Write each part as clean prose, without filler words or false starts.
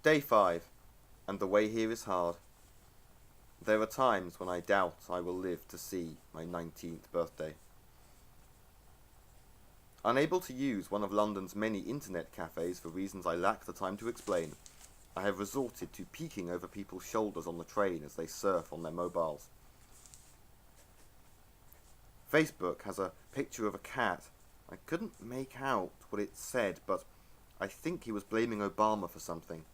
Day 5, and the way here is hard. There are times when I doubt I will live to see my 19th birthday. Unable to use one of London's many internet cafes for reasons I lack the time to explain, I have resorted to peeking over people's shoulders on the train as they surf on their mobiles. Facebook has a picture of a cat. I couldn't make out what it said, but I think he was blaming Obama for something.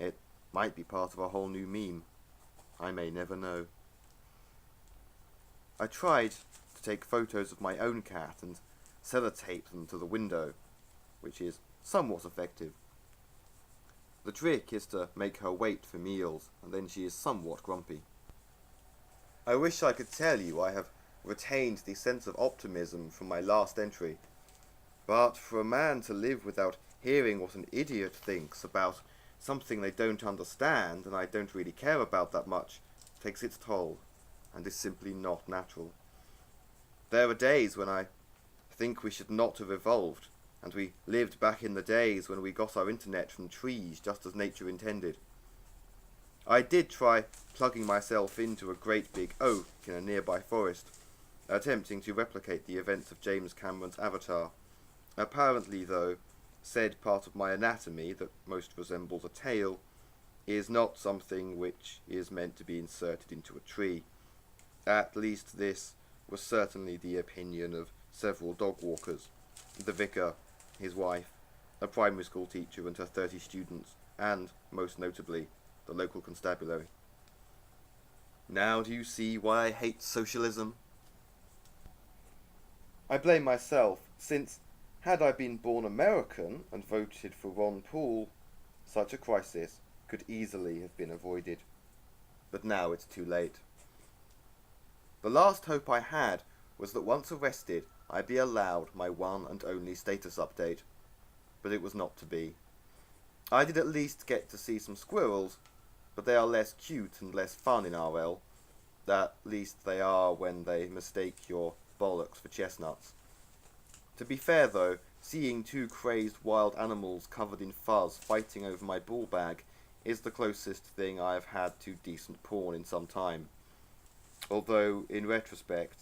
It might be part of a whole new meme. I may never know. I tried to take photos of my own cat and sellotape them to the window, which is somewhat effective. The trick is to make her wait for meals, and then she is somewhat grumpy. I wish I could tell you I have retained the sense of optimism from my last entry, but for a man to live without hearing what an idiot thinks about something they don't understand and I don't really care about that much takes its toll, and is simply not natural. There are days when I think we should not have evolved, and we lived back in the days when we got our internet from trees just as nature intended. I did try plugging myself into a great big oak in a nearby forest, attempting to replicate the events of James Cameron's Avatar. Apparently, though, said part of my anatomy that most resembles a tail is not something which is meant to be inserted into a tree. At least this was certainly the opinion of several dog walkers, the vicar, his wife, a primary school teacher and her 30 students, and, most notably, the local constabulary. Now do you see why I hate socialism? I blame myself, since had I been born American and voted for Ron Paul, such a crisis could easily have been avoided. But now it's too late. The last hope I had was that once arrested, I'd be allowed my one and only status update. But it was not to be. I did at least get to see some squirrels, but they are less cute and less fun in RL. At least they are when they mistake your bollocks for chestnuts. To be fair though, seeing two crazed wild animals covered in fuzz fighting over my ball bag is the closest thing I have had to decent porn in some time. Although, in retrospect,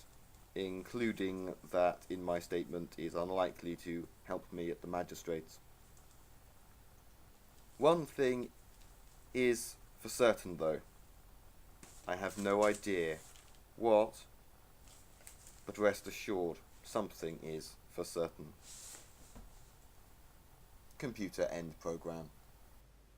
including that in my statement is unlikely to help me at the magistrates. One thing is for certain though. I have no idea what, but rest assured, something is for certain. Computer end program.